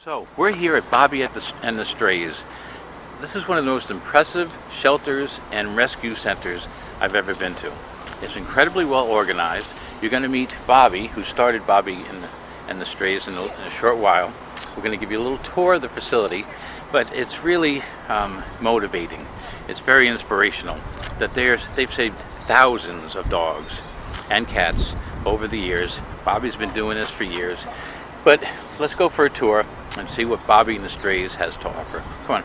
So we're here at Bobbi and the Strays. This is one of the most impressive shelters and rescue centers I've ever been to. It's incredibly well organized. You're going to meet Bobbi, who started Bobbi and the Strays in a short while. We're going to give you a little tour of the facility, but it's really motivating. It's very inspirational that they've saved thousands of dogs and cats over the years. Bobbi's been doing this for years. But let's go for a tour and see what Bobbi and the Strays has to offer. Come on.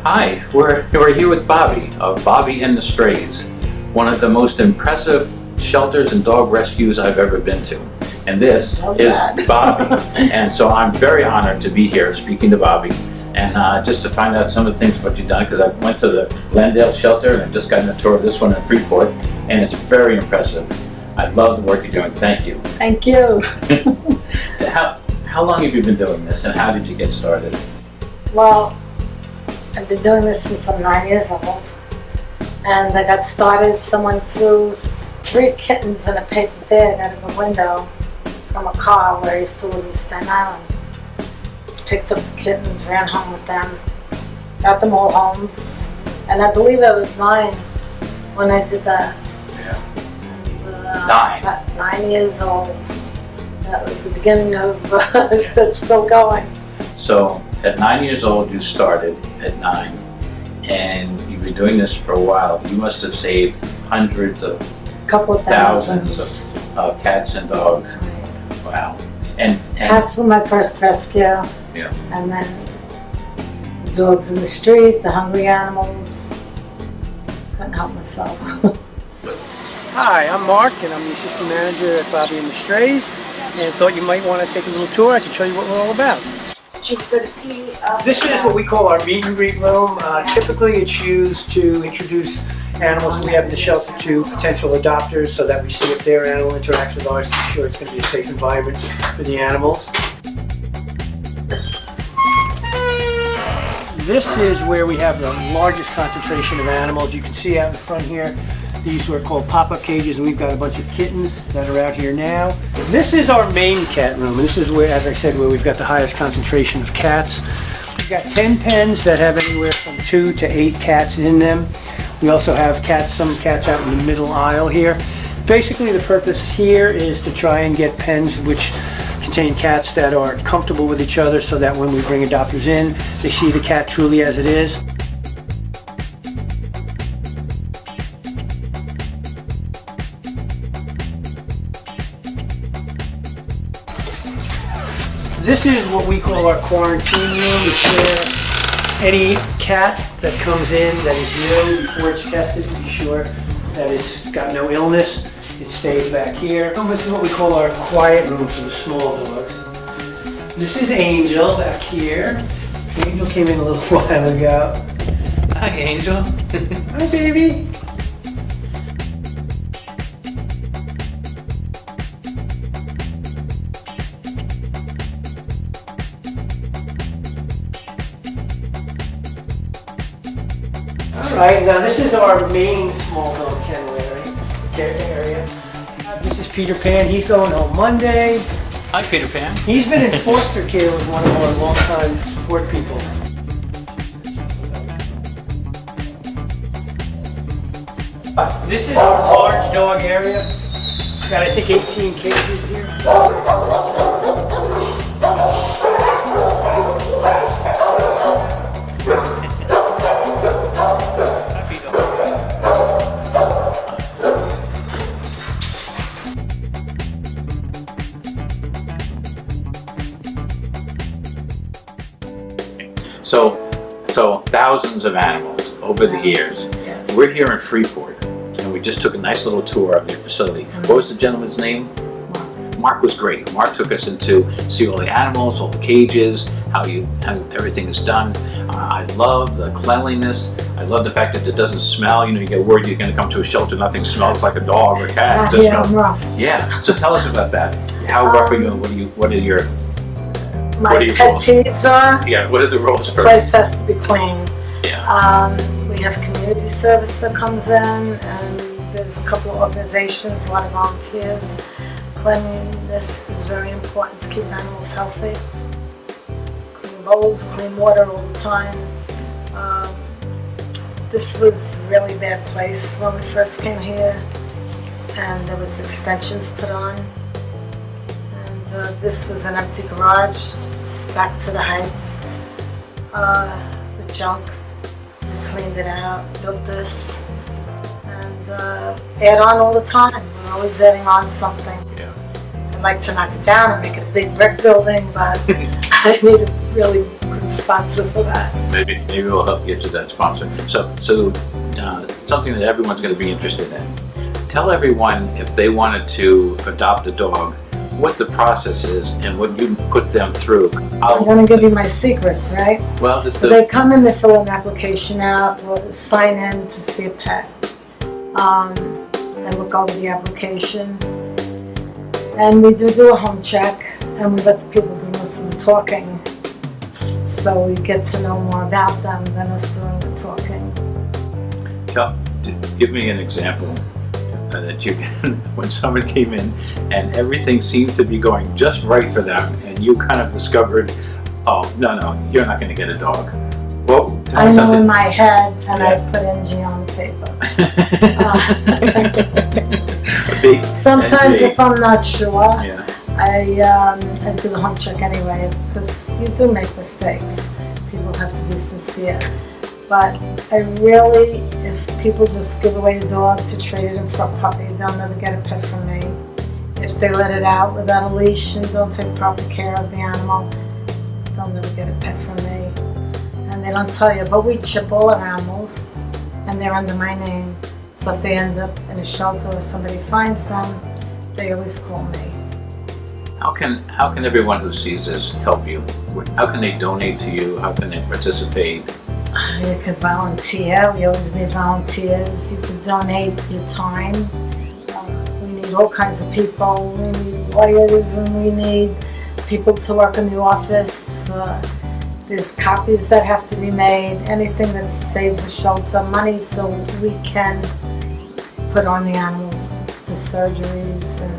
Hi, we're here with Bobbi of Bobbi and the Strays, one of the most impressive shelters and dog rescues I've ever been to. And this is Bobbi. And so I'm very honored to be here speaking to Bobbi and just to find out some of the things what you've done, because I went to the Glendale shelter and I've just gotten a tour of this one in Freeport, and it's very impressive. I love the work you're doing. Thank you. Thank you. How long have you been doing this, and how did you get started? Well, I've been doing this since I'm 9 years old, and I got started. Someone threw 3 kittens in a paper bag out of a window from a car where I used to live in Staten Island. Picked up the kittens, ran home with them, got them all homes, and I believe I was 9 when I did that. Yeah. And, 9? About 9 years old. That was the beginning of that's still going. So at 9 years old, you started at 9, and you've been doing this for a while. You must have saved hundreds of Couple of thousands of cats and dogs. Right. Wow. And Cats were my first rescue. Yeah. And then the dogs in the street, the hungry animals. Couldn't help myself. Hi, I'm Mark, and I'm the assistant manager at Bobbi and the Strays, and thought you might want to take a little tour. I can show you what we're all about. This is what we call our meet and greet room. Typically it's used to introduce animals we have in the shelter to potential adopters, so that we see if their animal interacts with ours to be sure it's going to be a safe environment for the animals. This is where we have the largest concentration of animals. You can see out in front here, these are called pop-up cages, and we've got a bunch of kittens that are out here now. This is our main cat room, and this is where, as I said, where we've got the highest concentration of cats. We've got 10 pens that have anywhere from 2 to 8 cats in them. We also have some cats out in the middle aisle here. Basically, the purpose here is to try and get pens which contain cats that are comfortable with each other, so that when we bring adopters in, they see the cat truly as it is. This is what we call our quarantine room. It's where any cat that comes in that is new, before it's tested to be sure that it's got no illness, it stays back here. This is what we call our quiet room for the small dogs. This is Angel back here. Angel came in a little while ago. hi, Angel. Hi, baby. Alright, now this is our main small dog kennel area. This is Peter Pan. He's going home Monday. Hi, Peter Pan. He's been in foster care with one of our longtime support people. This is our large dog area. We've got, I think, 18 cages here. So So thousands of animals over the years. Yes. We're here in Freeport, and we just took a nice little tour of your facility. What was the gentleman's name? Mark was great. Mark took us into see all the animals, all the cages, how everything is done. I love the cleanliness. I love the fact that it doesn't smell. You know, you get worried you're going to come to a shelter, nothing smells like a dog or cat. It just I'm smells. rough. Yeah. So tell us about that. How rough are you? What are your My pet peeves are, Yeah. What are the rules the for? place has to be clean. Yeah. We have community service that comes in, and there's a couple of organizations, a lot of volunteers. Cleanliness is very important to keep animals healthy. Clean bowls, clean water all the time. This was a really bad place when we first came here, and there was extensions put on. And this was an empty garage, stacked to the heights, with junk. We cleaned it out, built this, and add on all the time. We're always adding on something. Yeah. I'd like to knock it down and make it a big brick building, but I need a really good sponsor for that. Maybe we'll help get you that sponsor. So something that everyone's going to be interested in. Tell everyone if they wanted to adopt a dog, what the process is and what you put them through. I'm going to give you my secrets, right? Well, just So they come in, they fill an application out, or sign in to see a pet. I look over the application, and we do a home check, and we let the people do most of the talking, so we get to know more about them than us doing the talking. give me an example that you can, when someone came in and everything seemed to be going just right for them, and you kind of discovered, oh, no, you're not going to get a dog. Well, tell I us know something. in my head, and Yeah. I put NG on the paper. A big Sometimes NG. if I'm not sure, Yeah. I do the home check anyway, because you do make mistakes. People have to be sincere. But I really, if people just give away a dog to trade it in for a puppy, they'll never get a pet from me. If they let it out without a leash and don't take proper care of the animal, they'll never get a pet from me. And they don't tell you, but we chip all our animals, and they're under my name. So if they end up in a shelter or somebody finds them, they always call me. How can everyone who sees this help you? How can they donate to you? How can they participate? You could volunteer. We always need volunteers. You could donate your time. We need all kinds of people. We need lawyers, and we need people to work in the office. There's copies that have to be made. Anything that saves the shelter money, so we can put on the animals for surgeries and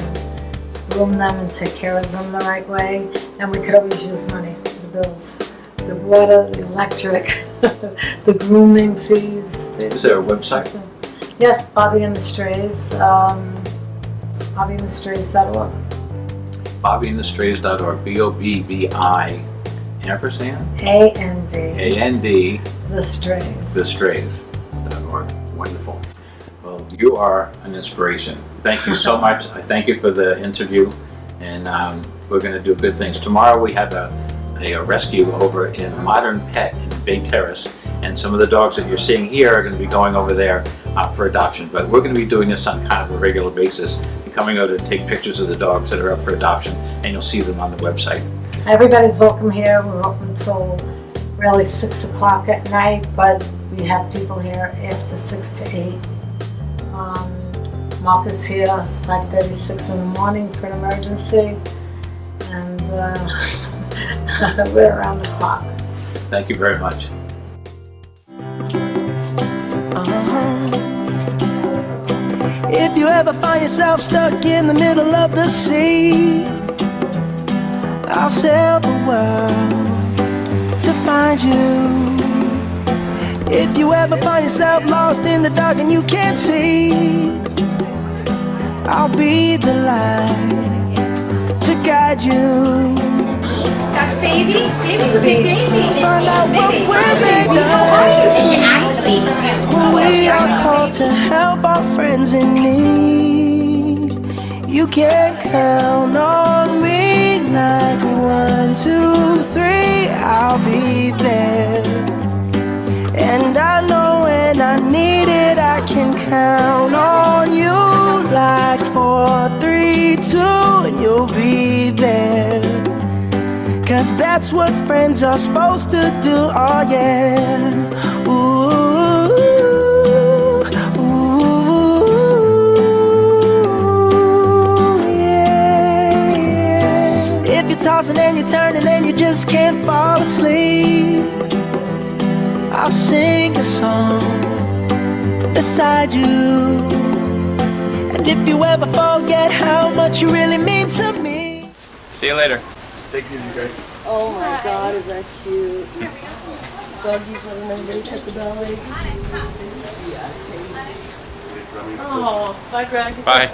groom them and take care of them the right way. And we could always use money for the bills. The water, the electric, the grooming fees. Is there a website? Yes, Bobbi and the Strays, BobbiandTheStrays.org. BobbiandTheStrays.org, BOBBI, ampersand? AND. AND, The Strays. TheStrays.org. Wonderful. Well, you are an inspiration. Thank you so much. I thank you for the interview, and we're going to do good things. Tomorrow we have a rescue over in Modern Pet in Bay Terrace, and some of the dogs that you're seeing here are going to be going over there for adoption. But we're going to be doing this on kind of a regular basis. You're coming over to take pictures of the dogs that are up for adoption, and you'll see them on the website. Everybody's welcome here. We're open until really 6 o'clock at night, but we have people here after 6 to 8. Mark is here 5:36 in the morning for an emergency, and we're around the clock. Thank you very much. If you ever find yourself stuck in the middle of the sea, I'll sail the world to find you. If you ever find yourself lost in the dark and you can't see, I'll be the light to guide you. That's baby? Baby's a big baby. Find out what Baby. we're made You of. should ask the baby too. We are called to help our friends in need. You can count on me like 1, 2, 3. I'll be there And I know when I need it, I can count on you. Like 4, 3, 2, and you'll be there. 'Cause that's what friends are supposed to do, oh yeah. Ooh, ooh, yeah, yeah. If you're tossing and you're turning and you just can't fall asleep, I'll sing a song beside you. And if you ever forget how much you really mean to me. See you later. Take it easy, guys. Oh my God, is that cute? Doggies letting everybody pet the belly. Oh, bye, Greg. Bye.